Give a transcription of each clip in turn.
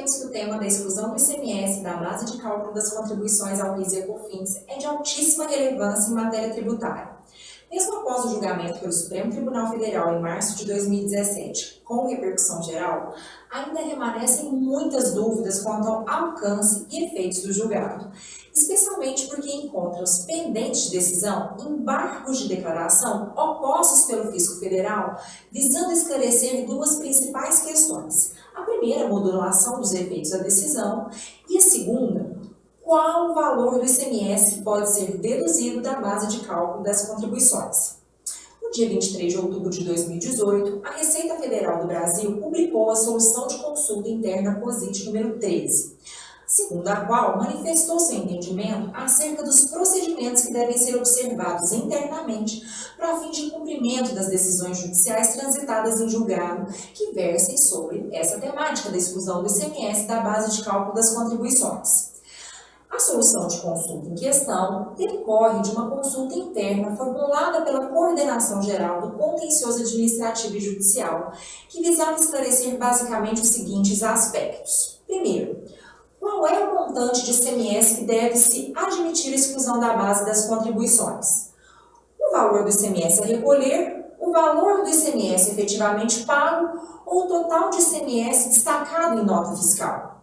sabemos que o tema da exclusão do ICMS da base de cálculo das contribuições ao PIS e COFINS é de altíssima relevância em matéria tributária. Mesmo após o julgamento pelo Supremo Tribunal Federal em março de 2017, com repercussão geral, ainda permanecem muitas dúvidas quanto ao alcance e efeitos do julgado, especialmente porque encontra-os pendentes de decisão embargos de declaração opostos pelo Fisco Federal, visando esclarecer duas principais questões. A primeira, a modulação dos efeitos da decisão, e a segunda, qual o valor do ICMS que pode ser deduzido da base de cálculo das contribuições. No dia 23 de outubro de 2018, a Receita Federal do Brasil publicou a Solução de Consulta Interna COSIT número 13, segundo a qual manifestou seu entendimento acerca dos procedimentos que devem ser observados internamente para fim de cumprimento das decisões judiciais transitadas em julgado que versem sobre essa temática da exclusão do ICMS da base de cálculo das contribuições. A solução de consulta em questão decorre de uma consulta interna formulada pela Coordenação Geral do Contencioso Administrativo e Judicial, que visava esclarecer basicamente os seguintes aspectos. Primeiro, qual é o montante de ICMS que deve-se admitir a exclusão da base das contribuições? O valor do ICMS a recolher, o valor do ICMS efetivamente pago ou o total de ICMS destacado em nota fiscal?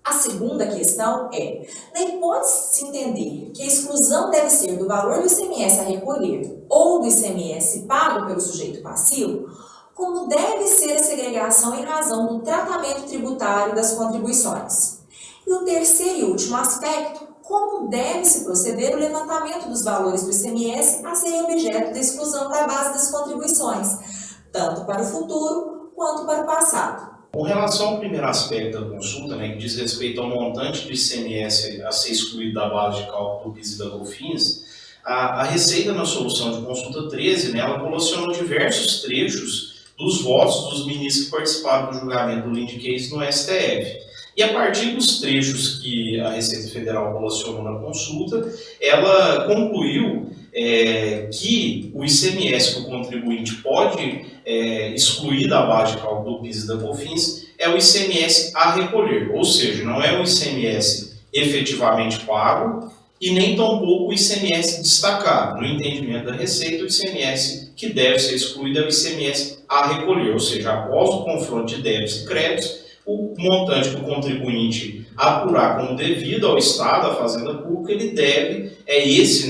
A segunda questão é, na hipótese de se entender que a exclusão deve ser do valor do ICMS a recolher ou do ICMS pago pelo sujeito passivo, como deve ser a segregação em razão do tratamento tributário das contribuições? E o terceiro e último aspecto, como deve-se proceder o levantamento dos valores do ICMS a serem objeto da exclusão da base das contribuições, tanto para o futuro quanto para o passado. Com relação ao primeiro aspecto da consulta, que diz respeito ao montante do ICMS a ser excluído da base de cálculo do PIS e da COFINS, a Receita, na solução de consulta 13, ela colacionou diversos trechos dos votos dos ministros que participaram do julgamento do Linde Case no STF. E a partir dos trechos que a Receita Federal colacionou na consulta, ela concluiu que o ICMS que o contribuinte pode excluir da base de cálculo do PIS e da COFINS é o ICMS a recolher, ou seja, não é o ICMS efetivamente pago e nem tampouco o ICMS destacado. No entendimento da Receita, o ICMS que deve ser excluído é o ICMS a recolher, ou seja, após o confronto de débitos e créditos, o montante que o contribuinte apurar como devido ao Estado, à Fazenda Pública, ele deve,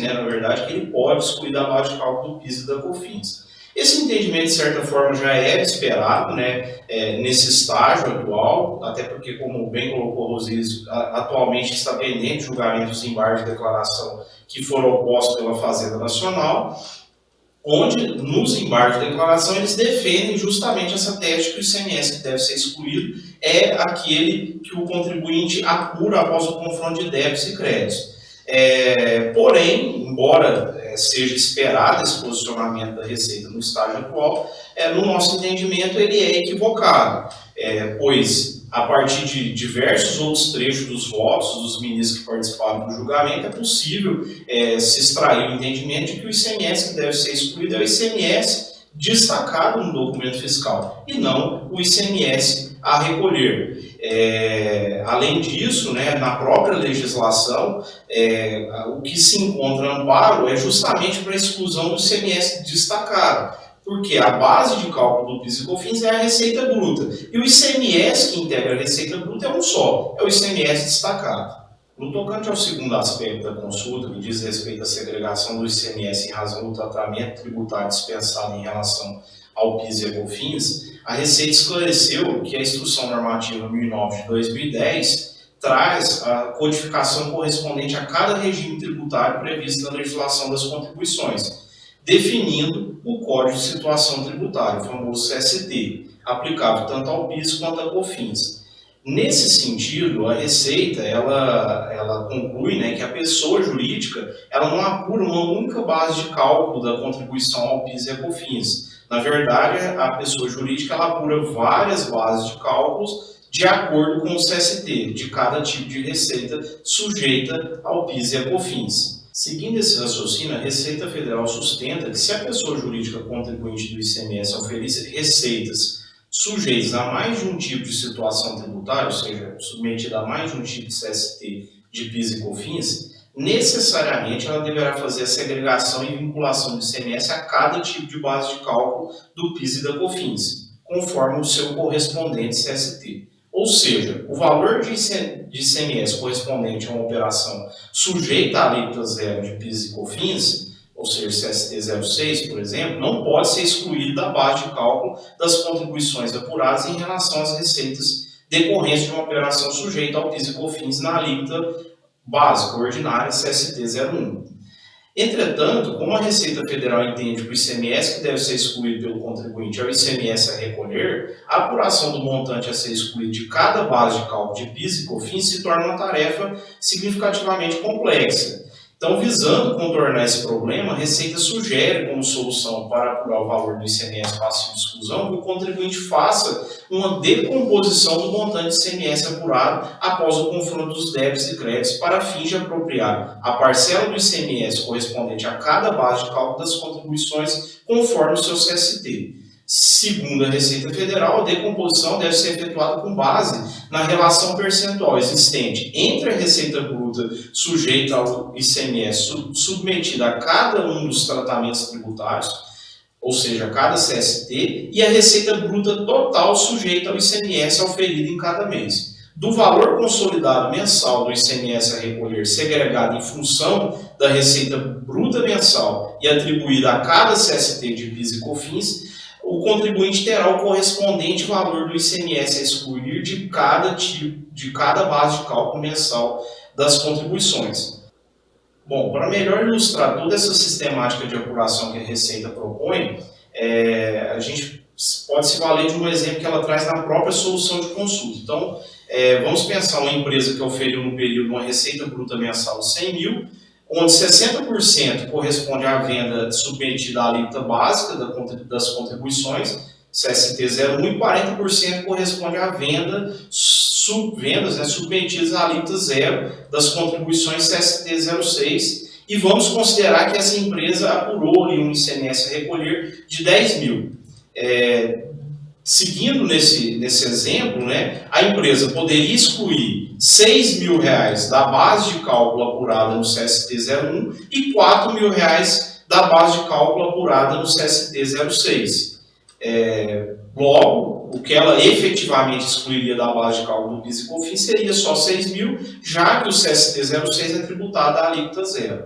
na verdade, que ele pode excluir da base de cálculo do PIS e da COFINS. Esse entendimento, de certa forma, já era esperado, nesse estágio atual, até porque, como bem colocou o Rosiris, atualmente está pendente julgamento dos embargos de declaração que foram opostos pela Fazenda Nacional, onde, nos embargos de declaração, eles defendem justamente essa tese que o ICMS que deve ser excluído é aquele que o contribuinte apura após o confronto de débitos e créditos. Porém, embora seja esperado esse posicionamento da Receita no estágio atual, no nosso entendimento ele é equivocado, pois a partir de diversos outros trechos dos votos dos ministros que participaram do julgamento, é possível se extrair o entendimento de que o ICMS que deve ser excluído é o ICMS destacado no documento fiscal, e não o ICMS a recolher. Além disso, na própria legislação, o que se encontra amparo é justamente para a exclusão do ICMS destacado, porque a base de cálculo do PIS e COFINS é a receita bruta, e o ICMS que integra a receita bruta é um só, é o ICMS destacado. No tocante ao segundo aspecto da consulta, que diz respeito à segregação do ICMS em razão do tratamento tributário dispensado em relação ao PIS e COFINS, a Receita esclareceu que a Instrução Normativa 1009 de 2010 traz a codificação correspondente a cada regime tributário previsto na legislação das contribuições, definindo o Código de Situação Tributária, o famoso CST, aplicável tanto ao PIS quanto à COFINS. Nesse sentido, a Receita ela conclui que a pessoa jurídica ela não apura uma única base de cálculo da contribuição ao PIS e à COFINS. Na verdade, a pessoa jurídica ela apura várias bases de cálculos de acordo com o CST, de cada tipo de receita sujeita ao PIS e à COFINS. Seguindo esse raciocínio, a Receita Federal sustenta que se a pessoa jurídica contribuinte do ICMS oferecer receitas sujeitos a mais de um tipo de situação tributária, ou seja, submetida a mais de um tipo de CST de PIS e COFINS, necessariamente ela deverá fazer a segregação e vinculação do ICMS a cada tipo de base de cálculo do PIS e da COFINS, conforme o seu correspondente CST. Ou seja, o valor de ICMS correspondente a uma operação sujeita à alíquota zero de PIS e COFINS, ou seja, CST 06, por exemplo, não pode ser excluído da base de cálculo das contribuições apuradas em relação às receitas decorrentes de uma operação sujeita ao PIS e COFINS na alíquota básica ordinária CST 01. Entretanto, como a Receita Federal entende que o ICMS que deve ser excluído pelo contribuinte é o ICMS a recolher, a apuração do montante a ser excluído de cada base de cálculo de PIS e COFINS se torna uma tarefa significativamente complexa. Então, visando contornar esse problema, a Receita sugere como solução para apurar o valor do ICMS passivo de exclusão que o contribuinte faça uma decomposição do montante de ICMS apurado após o confronto dos débitos e créditos para fins de apropriar a parcela do ICMS correspondente a cada base de cálculo das contribuições conforme o seu CST. Segundo a Receita Federal, a decomposição deve ser efetuada com base na relação percentual existente entre a receita bruta sujeita ao ICMS submetida a cada um dos tratamentos tributários, ou seja, a cada CST, e a receita bruta total sujeita ao ICMS auferido em cada mês. Do valor consolidado mensal do ICMS a recolher segregado em função da receita bruta mensal e atribuída a cada CST de PIS e COFINS, o contribuinte terá o correspondente valor do ICMS a excluir de cada base de cálculo mensal das contribuições. Bom, para melhor ilustrar toda essa sistemática de apuração que a Receita propõe, a gente pode se valer de um exemplo que ela traz na própria solução de consulta. Então, vamos pensar uma empresa que oferiu no período uma receita bruta mensal de 100 mil, onde 60% corresponde à venda submetida à alíquota básica das contribuições, CST 01, e 40% corresponde à vendas submetidas à alíquota zero das contribuições CST 06, e vamos considerar que essa empresa apurou ali um ICMS a recolher de 10 mil. Seguindo nesse exemplo, né, a empresa poderia excluir R$6 mil da base de cálculo apurada no CST 01 e R$4 mil da base de cálculo apurada no CST 06. Logo, o que ela efetivamente excluiria da base de cálculo do PIS e COFINS seria só 6 mil, já que o CST 06 é tributado à alíquota zero.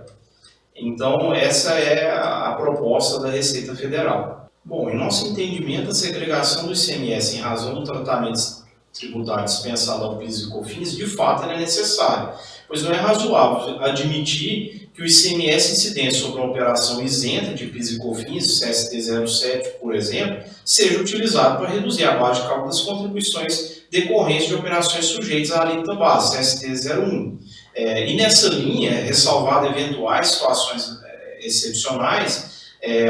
Então, essa é a proposta da Receita Federal. Bom, em nosso entendimento, a segregação do ICMS em razão do tratamento tributário dispensado ao PIS e COFINS, de fato, é necessária, pois não é razoável admitir que o ICMS incidente sobre uma operação isenta de PIS e COFINS, CST 07, por exemplo, seja utilizado para reduzir a base de cálculo das contribuições decorrentes de operações sujeitas à alíquota base, CST 01. E nessa linha, ressalvado eventuais situações excepcionais,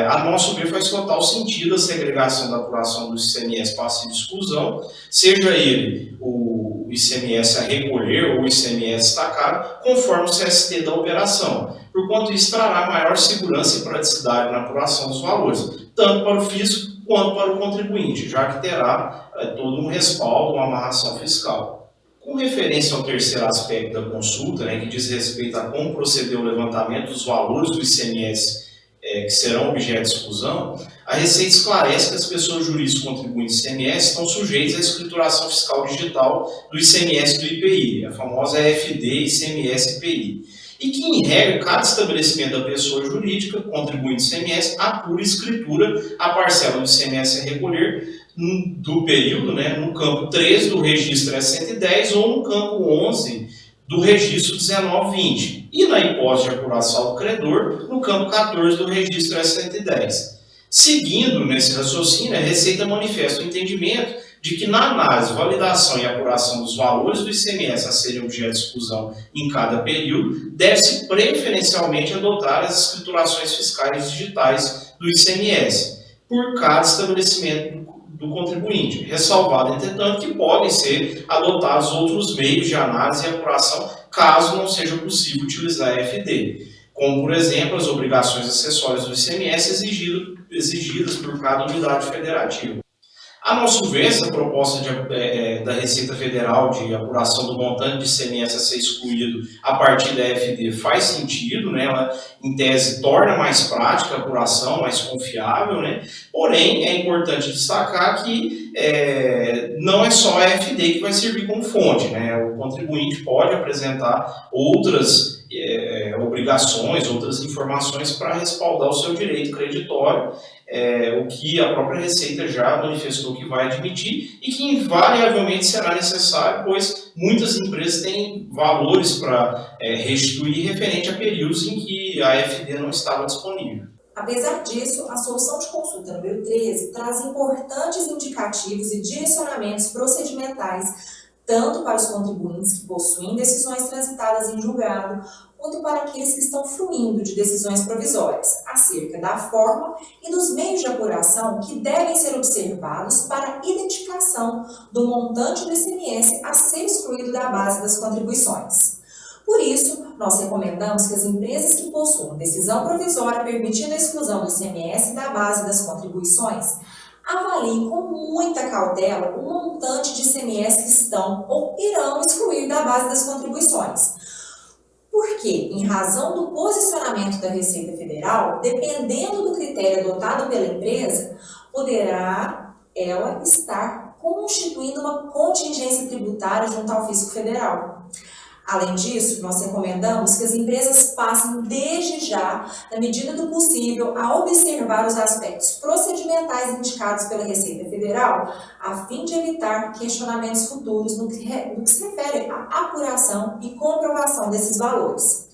a nosso ver faz total sentido a segregação da apuração do ICMS passivo de exclusão, seja ele o ICMS a recolher ou o ICMS destacado, conforme o CST da operação, porquanto isso trará maior segurança e praticidade na apuração dos valores, tanto para o fisco quanto para o contribuinte, já que terá todo um respaldo, uma amarração fiscal. Com referência ao terceiro aspecto da consulta, né, que diz respeito a como proceder o levantamento dos valores do ICMS que serão objeto de exclusão, a Receita esclarece que as pessoas jurídicas contribuintes do ICMS estão sujeitas à escrituração fiscal digital do ICMS do IPI, a famosa EFD ICMS IPI, e que, em regra, cada estabelecimento da pessoa jurídica contribuinte do ICMS apura escritura a parcela do ICMS a recolher do período, né, no campo 13 do registro S110 ou no campo 11 do registro 1920, e na hipótese de apuração do credor, no campo 14 do registro S110. Seguindo nesse raciocínio, a Receita manifesta o entendimento de que na análise, validação e apuração dos valores do ICMS a serem objeto de exclusão em cada período, deve-se preferencialmente adotar as escriturações fiscais digitais do ICMS, por cada estabelecimento do contribuinte, ressalvado, entretanto, que podem ser adotados outros meios de análise e apuração, caso não seja possível utilizar a EFD, como, por exemplo, as obrigações acessórias do ICMS exigidas por cada unidade federativa. A nosso ver, essa proposta da Receita Federal de apuração do montante de ICMS a ser excluído a partir da FD faz sentido, né? Ela, em tese, torna mais prática a apuração, mais confiável, né? Porém, é importante destacar que não é só a FD que vai servir como fonte, né? O contribuinte pode apresentar outras obrigações, outras informações para respaldar o seu direito creditório, o que a própria Receita já manifestou que vai admitir e que invariavelmente será necessário, pois muitas empresas têm valores para restituir referente a períodos em que a FD não estava disponível. Apesar disso, a solução de consulta número 13 traz importantes indicativos e direcionamentos procedimentais tanto para os contribuintes que possuem decisões transitadas em julgado, quanto para aqueles que estão fruindo de decisões provisórias, acerca da forma e dos meios de apuração que devem ser observados para a identificação do montante do ICMS a ser excluído da base das contribuições. Por isso, nós recomendamos que as empresas que possuam decisão provisória permitindo a exclusão do ICMS da base das contribuições avaliem com muita cautela o montante de ICMS que estão ou irão excluir da base das contribuições. Porque, em razão do posicionamento da Receita Federal, dependendo do critério adotado pela empresa, poderá ela estar constituindo uma contingência tributária junto ao Fisco Federal. Além disso, nós recomendamos que as empresas passem desde já, na medida do possível, a observar os aspectos procedimentais indicados pela Receita Federal, a fim de evitar questionamentos futuros no que se refere à apuração e comprovação desses valores.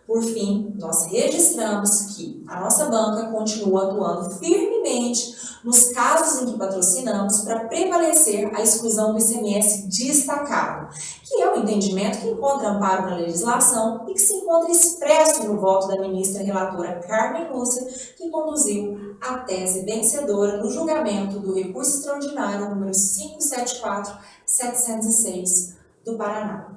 Por fim, nós registramos que a nossa banca continua atuando firmemente nos casos em que patrocinamos para prevalecer a exclusão do ICMS destacado, que é um entendimento que encontra amparo na legislação e que se encontra expresso no voto da ministra relatora Carmen Lúcia, que conduziu a tese vencedora no julgamento do recurso extraordinário número 574.706 do Paraná.